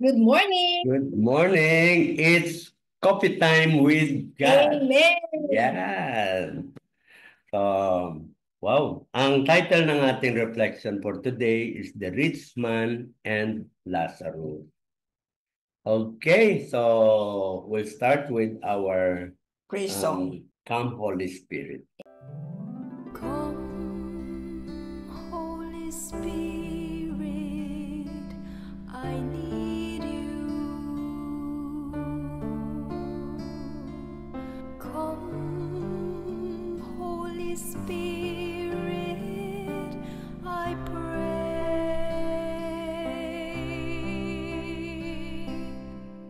Good morning. Good morning. It's coffee time with God. Amen. Yan. Wow. Ang title ng ating reflection for today is The Rich Man and Lazarus. Okay, so we'll start with our Praise song. Come Holy Spirit. Come, Holy Spirit, I need you. Come, Holy Spirit, I pray.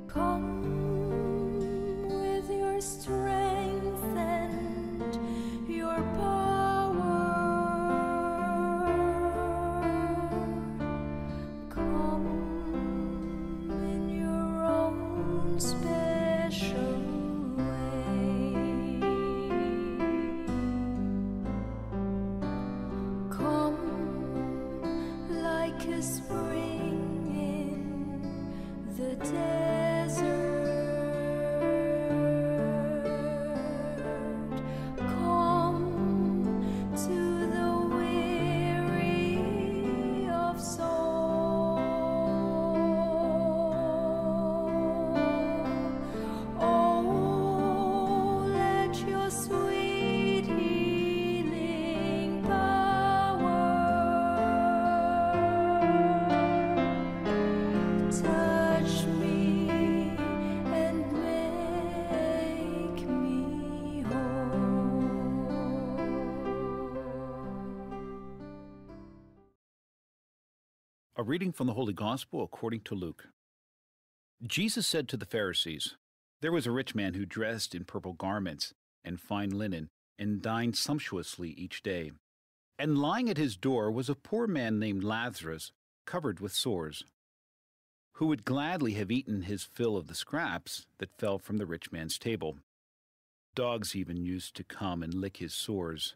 Come with your strength and your power. Come in your own special way. Come like a spring in the desert. Come to the weary of soul. Oh, let your sweet healing power touch me and make me whole. A reading from the Holy Gospel according to Luke. Jesus said to the Pharisees, "There was a rich man who dressed in purple garments and fine linen, and dined sumptuously each day. And lying at his door was a poor man named Lazarus, covered with sores, who would gladly have eaten his fill of the scraps that fell from the rich man's table. Dogs even used to come and lick his sores.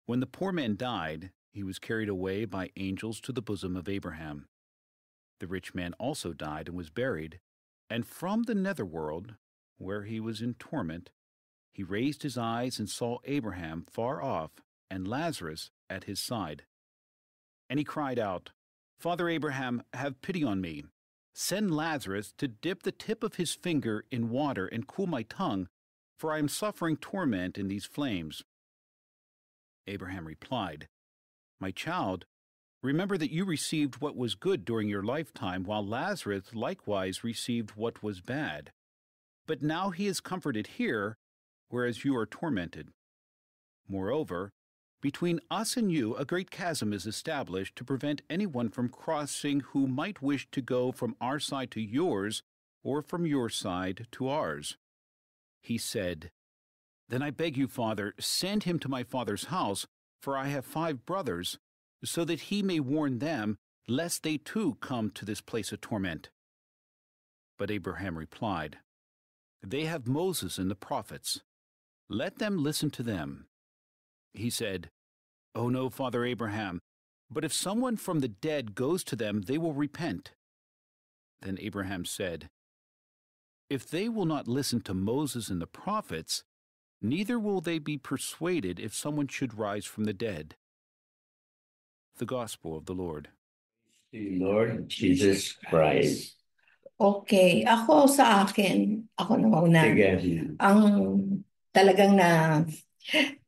When the poor man died, he was carried away by angels to the bosom of Abraham. The rich man also died and was buried, and from the netherworld, where he was in torment, he raised his eyes and saw Abraham far off and Lazarus at his side. And he cried out, 'Father Abraham, have pity on me. Send Lazarus to dip the tip of his finger in water and cool my tongue, for I am suffering torment in these flames.' Abraham replied, 'My child, remember that you received what was good during your lifetime, while Lazarus likewise received what was bad. But now he is comforted here, whereas you are tormented. Moreover, between us and you a great chasm is established to prevent anyone from crossing who might wish to go from our side to yours, or from your side to ours.' He said, 'Then I beg you, Father, send him to my father's house, for I have 5 brothers, so that he may warn them, lest they too come to this place of torment.' But Abraham replied, 'They have Moses and the prophets. Let them listen to them.' He said, 'Oh no, Father Abraham, but if someone from the dead goes to them, they will repent.' Then Abraham said, 'If they will not listen to Moses and the prophets, neither will they be persuaded if someone should rise from the dead.'" The Gospel of the Lord. The Lord Jesus Christ. Okay, ako sa akin, ako na una. Sige. Ang talagang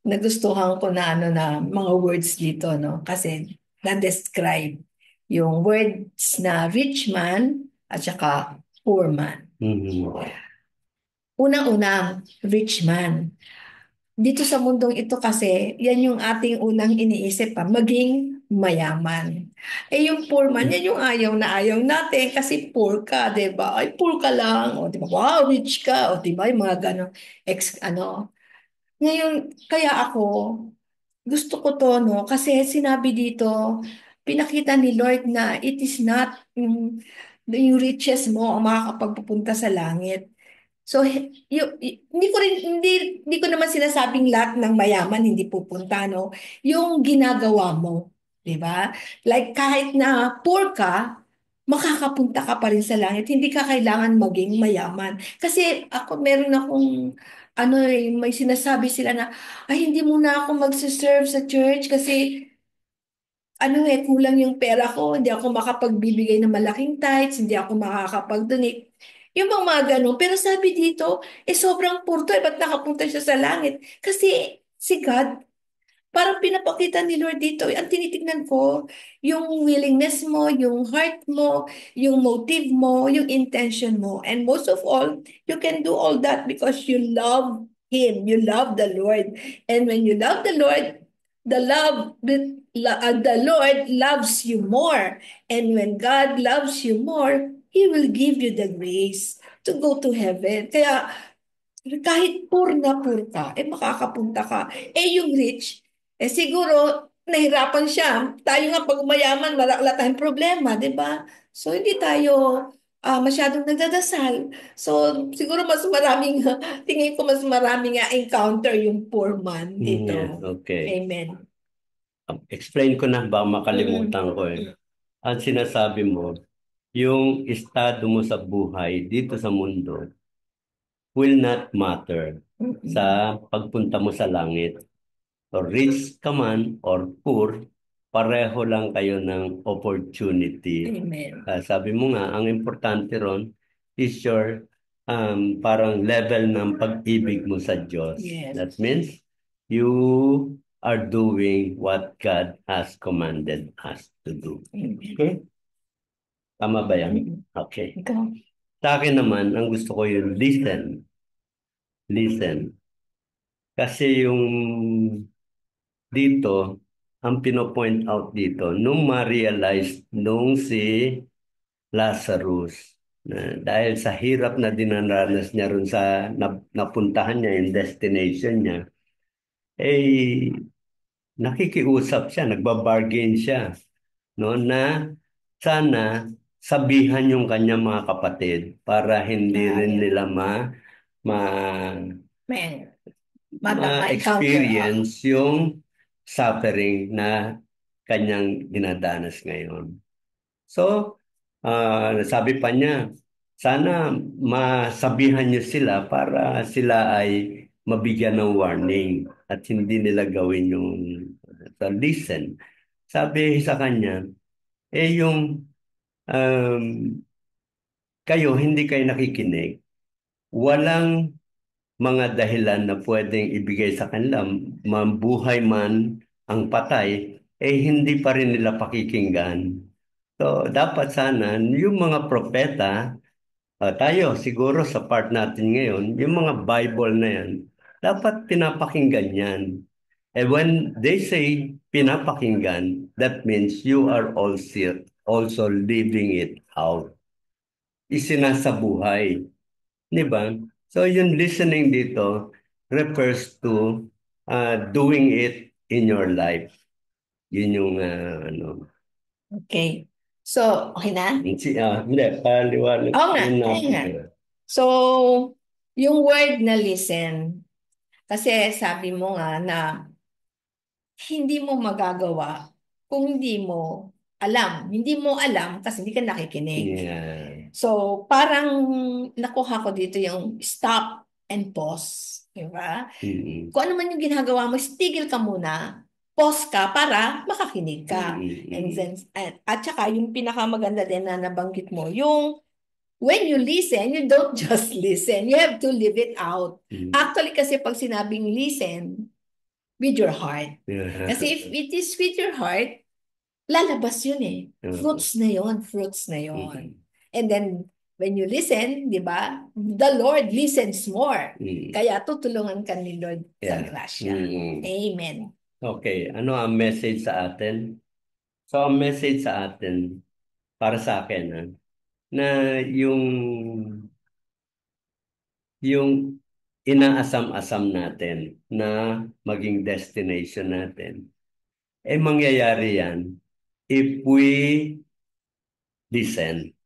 nagustuhan ko na na mga words dito, no? Kasi na-describe yung words na rich man at saka poor man. Mhm. Unang-una, rich man. Dito sa mundong ito kasi, yan yung ating unang iniisip maging mayaman. Eh yung poor man, yan yung ayaw na ayaw natin kasi poor ka, di ba? Ay, poor ka lang. O, di ba? Wow, rich ka. O, di ba? Yung mga ganon. Ngayon, kaya ako, gusto ko to, no? Kasi sinabi dito, pinakita ni Lord na it is not yung riches mo ang makakapagpupunta sa langit. So, hindi ko naman sinasabing lahat ng mayaman hindi pupunta, no? Yung ginagawa mo, di ba? Like kahit na poor ka, makakapunta ka pa rin sa langit. Hindi ka kailangan maging mayaman. Kasi meron akong, may sinasabi sila na, ay, hindi muna ako magsiserve sa church kasi kulang yung pera ko, hindi ako makapagbibigay ng malaking tithes, hindi ako makakapag-donate. Yung mga ganun. Pero sabi dito, sobrang purto, ba't nakapunta siya sa langit? Kasi si God, parang pinapakita ni Lord dito, ang tinitignan ko, yung willingness mo, yung heart mo, yung motive mo, yung intention mo. And most of all, you can do all that because you love Him. You love the Lord. And when you love the Lord, the Lord loves you more. And when God loves you more, He will give you the grace to go to heaven. Kaya kahit poor na poor ka, makakapunta ka. Yung rich, siguro, nahirapan siya. Tayo nga pag mayaman, wala tayong problema, di ba? So, hindi tayo masyadong nagdadasal. So, siguro mas maraming, tingin ko mas maraming encounter yung poor man Yes, dito. okay. Amen. Explain ko na ba makalimutan ko eh. Ang sinasabi mo, yung estado mo sa buhay dito sa mundo will not matter sa pagpunta mo sa langit. So rich ka man or poor, pareho lang kayo ng opportunity. Amen. Sabi mo nga, ang importante ron is your parang level ng pag-ibig mo sa Diyos. Yes. That means you are doing what God has commanded us to do. Amen. Okay? Tama ba yan? Okay. Ikaw. Sa akin naman, ang gusto ko yung listen. Listen. Kasi yung dito, ang pinopoint out dito, nung ma-realize nung si Lazarus, dahil sa hirap na dinaranas niya ron sa napuntahan niya, yung destination niya, eh, nakikiusap siya, nagbabargain siya, no, na sana sabihan yung kanyang mga kapatid para hindi rin nila ma Man, ma-encounter. experience yung suffering na kanyang dinadanas ngayon. So, sabi pa niya, sana masabihan niyo sila para sila ay mabigyan ng warning at hindi nila gawin yung listen. Sabi sa kanya, yung um, hindi kayo nakikinig, walang mga dahilan na pwedeng ibigay sa kanila, mabuhay man ang patay, hindi pa rin nila pakikinggan. So, dapat sana, yung mga propeta, tayo siguro sa part natin ngayon, yung mga Bible na yan, dapat pinapakinggan yan. And when they say pinapakinggan, that means you are also living it out. Isinasabuhay. Di ba? So yung listening dito refers to doing it in your life. Yun yung Okay. So, okay na? Hindi, paliwanag. Oo nga, Yun na. ayun nga. So, yung word na listen, kasi sabi mo nga na hindi mo magagawa kung hindi mo alam. Hindi mo alam kasi hindi ka nakikinig. Yeah. So, parang nakuha ko dito yung stop and pause. Diba? Mm-mm. Kung ano man yung ginagawa mo, tigil ka muna, pause ka para makakinig ka. And then, at saka yung pinakamaganda din na nabanggit mo, yung when you listen, you don't just listen. You have to live it out. Mm. Actually, kasi pag sinabing listen, with your heart. Yeah. Kasi if it is with your heart, lalabas yun eh. Fruits na yun. Mm. And then, when you listen, di ba, the Lord listens more. Mm. Kaya tutulungan ka ni Lord sa Yeah. grasya. Mm. Amen. Okay, ano ang message sa atin? So, ang message sa atin, para sa akin, na yung inaasam-asam natin na maging destination natin, mangyayari yan if we listen.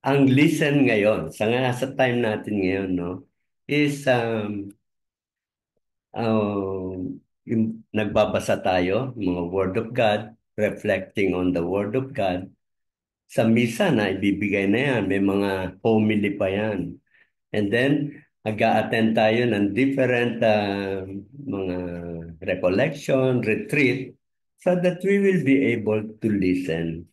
Ang listen ngayon, sa time natin ngayon, no, is yung nagbabasa tayo, mga Word of God, reflecting on the Word of God, Sa misa na ibibigay na yan, may mga homily pa yan. And then, mag-a-attend tayo ng different mga recollection, retreat, so that we will be able to listen.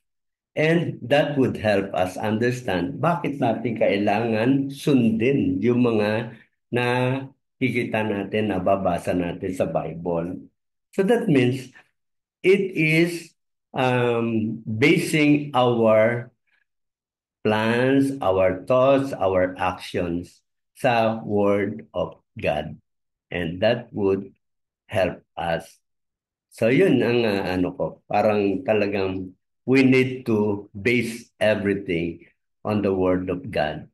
And that would help us understand bakit natin kailangan sundin yung mga nakikita natin, nababasa natin sa Bible. So that means it is basing our plans, our thoughts, our actions sa Word of God. And that would help us. So yun ang ano ko, parang talagang we need to base everything on the Word of God.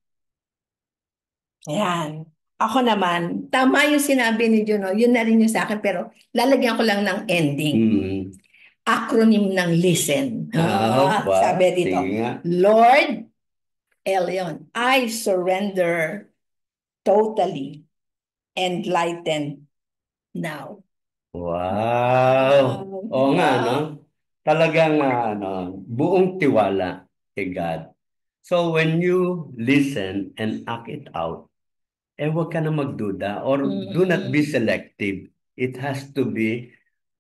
Yan. Ako naman, tama yung sinabi ni Juno, yun na rin yung sa akin, pero lalagyan ko lang ng ending. Mm. Acronym ng listen. Wow, Sabi dito, sige nga. Lord, Elion, I surrender totally, enlightened now. Wow. Oo nga, no? Wow. Talagang buong tiwala kay God. So when you listen and act it out, huwag ka na magduda or do not be Mm-mm. selective. It has to be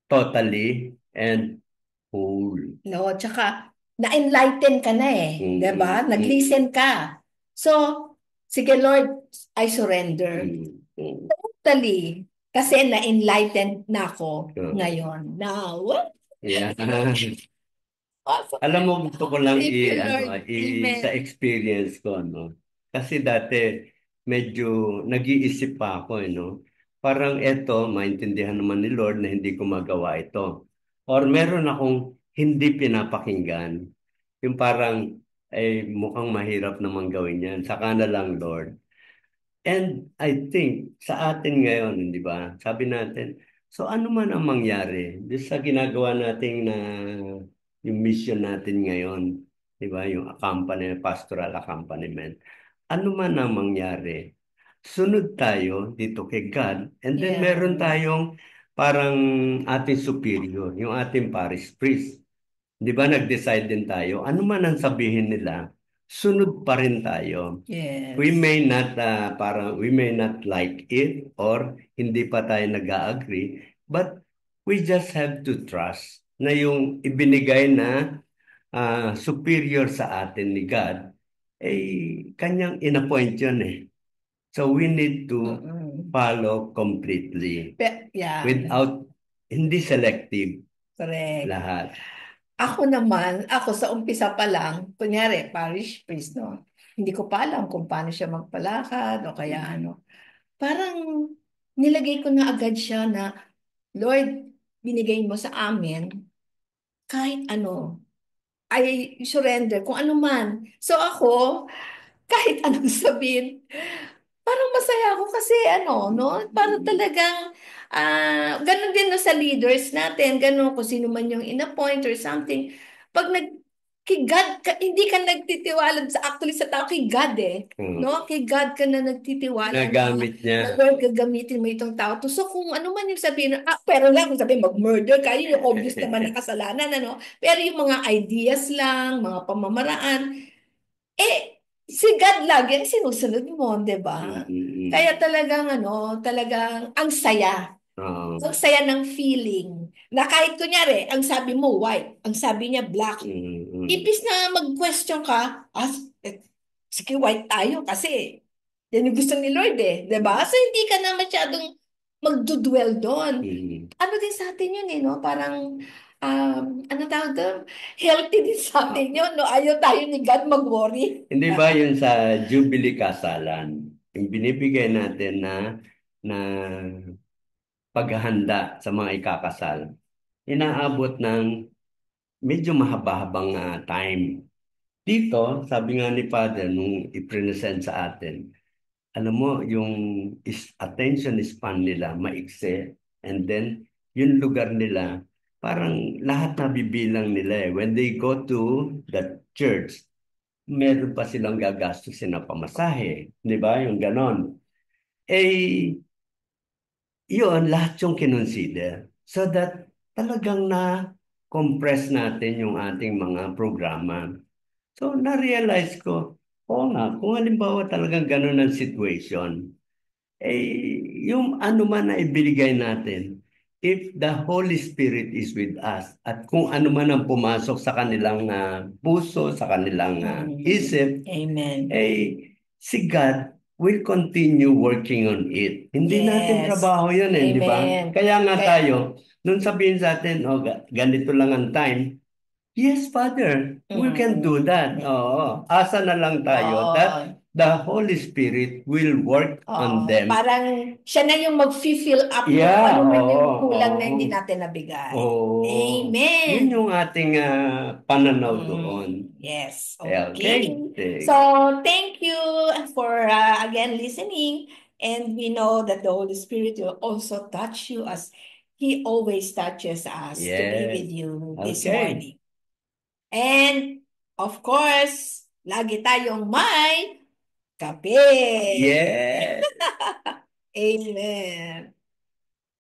totally and whole. No, tsaka na-enlighten ka na eh, 'di ba? Nag-listen ka. So, sige Lord, I surrender totally kasi na-enlightened na ako ngayon. Now, Yeah. awesome. Alam mo, gusto ko lang Thank you, Lord. sa Amen. experience ko, no? Kasi dati, medyo nag-iisip pa ako, no? Parang eto, maintindihan naman ni Lord na hindi ko magawa ito. Or meron akong hindi pinapakinggan. Yung parang, mukhang mahirap naman gawin yan. Saka na lang, Lord. And I think sa atin ngayon, di ba? Sabi natin, so ano man ang mangyari doon sa ginagawa nating na yung mission natin ngayon, di ba? Yung pastoral accompaniment. Ano man ang mangyari, sunod tayo dito kay God. And then meron Yeah. tayong parang ating superior, yung ating parish priest. Di ba nag-decide din tayo, ano man ang sabihin nila, sunod pa rin tayo. We Yes. may not we may not like it or hindi pa tayo nag-agree, but we just have to trust na yung ibinigay na superior sa atin ni God, kanyang inappoint yun eh. So we need to Mm-mm. follow completely Yeah, without, hindi selective correct. lahat. Ako naman, ako sa umpisa pa lang, kunyari, parish priest, no? Hindi ko pa alam kung paano siya magpalakad o kaya ano. Parang nilagay ko na agad siya na, Lord, binigay mo sa amin kahit ano. I surrender kung ano man. So ako, kahit anong sabihin, parang masaya ako kasi ano, no? Parang talagang, ganun din no sa leaders natin, ganun kung sino man yung in-appoint or something. Pag kay God, hindi ka nagtitiwala actually sa tao, kay God eh. Hmm. No? Kay God ka na nagtitiwala Nagamit na niya. Lord, gagamitin mo itong tao to. So kung ano man yung sabihin, pero lang kung sabihin mag-murder ka, yun yung obvious naman na kasalanan, ano? Pero yung mga ideas lang, mga pamamaraan, si God lagi ang sinusunod mo, 'di ba? Kaya talagang talagang ang saya. Oo. Ang saya ng feeling. Na kahit kunyari, ang sabi mo white, ang sabi niya black. Ipis na mag-question ka, eh, sige white tayo kasi yan yung gusto ni Lord eh, 'di ba? So hindi ka na masyadong magdudwell doon. Ano din sa atin yun eh, no? Parang ano tawag doon? Healthy din sa atin yun, no? Ayaw tayo ni God mag-worry. Hindi ba yun sa Jubilee Kasalan, yung binibigay natin na paghahanda sa mga ikakasal, inaabot ng medyo mahaba-habang time. Dito, sabi nga ni Father nung i-present sa atin, alam mo, yung attention span nila maikse, and then yung lugar nila, parang lahat nabibilang nila eh. When they go to the church, meron pa silang gagastusin na pamasahe. Di ba? Yung ganon. Yun, lahat yung kinonsider. So that talagang na-compress natin yung ating mga programa. So, na-realize ko, oo nga, kung halimbawa talagang ganun ang situation, yung ano man na ibigay natin, if the Holy Spirit is with us, at kung ano man ang pumasok sa kanilang puso, sa kanilang isip, Amen. si God will continue working on it. Hindi natin Yes. trabaho yun di ba? Amen. Kaya nga Kaya- tayo, nung sabihin sa atin, ganito lang ang time, yes, Father, we can do that. Oo. Asa na lang tayo Oo. that the Holy Spirit will work on Oo. them. Parang siya na yung mag-fill up ng Yeah, ano man yung oo, kulang na oo. hindi natin nabigay. Oo. Amen. Yun yung ating pananaw doon. Yes. Yeah, Okay. okay. So, thank you for again listening. And we know that the Holy Spirit will also touch you as He always touches us to be Yes. with you this Okay. morning. And, of course, lagi tayong may kape. Yes. Amen.